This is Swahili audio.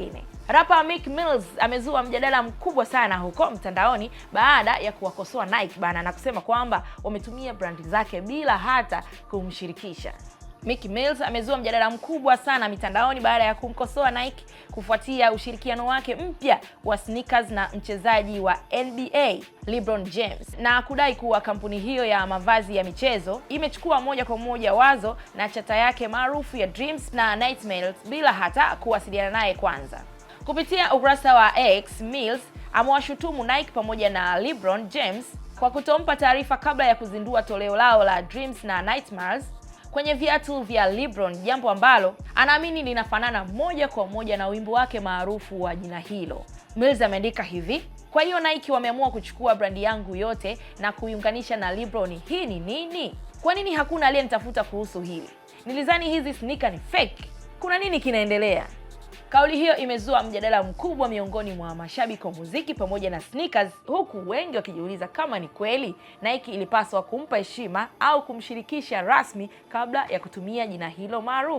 mwingine. Rapa Meek Mills amezua mjadala mkubwa sana huko mtandaoni baada ya kuwakosoa Nike bana na kusema kwamba wametumia brandi zake bila hata kumshirikisha. Meek Mills amezua mjadala mkubwa sana mitandaoni baada ya kumkosoa Nike kufuatia ushirikiano wake mpya wa sneakers na mchezaji wa NBA LeBron James, na kudai kuwa kampuni hiyo ya mavazi ya michezo imechukua moja kwa moja wazo na chata yake maarufu ya Dreams na Nightmares bila hata kuwasiliana naye kwanza. Kupitia ukurasa wa X, Mills amewashutumu Nike pamoja na LeBron James kwa kutompa taarifa kabla ya kuzindua toleo lao la Dreams na Nightmares kwenye viatu vya LeBron, jambo ambalo anaamini linafanana moja kwa moja na wimbo wake maarufu wa jina hilo. Mills ameandika hivi: kwa hiyo Nike wameamua kuchukua brandi yangu yote na kuiunganisha na LeBron. Hii ni nini? Kwa nini hakuna aliyenitafuta kuhusu hili? Nilizani hizi sneaker ni fake. Kuna nini kinaendelea? Kauli hiyo imezua mjadala mkubwa miongoni mwa mashabiki wa muziki pamoja na sneakers, huku wengi wakijiuliza kama ni kweli Nike ilipaswa kumpa heshima au kumshirikisha rasmi kabla ya kutumia jina hilo maarufu.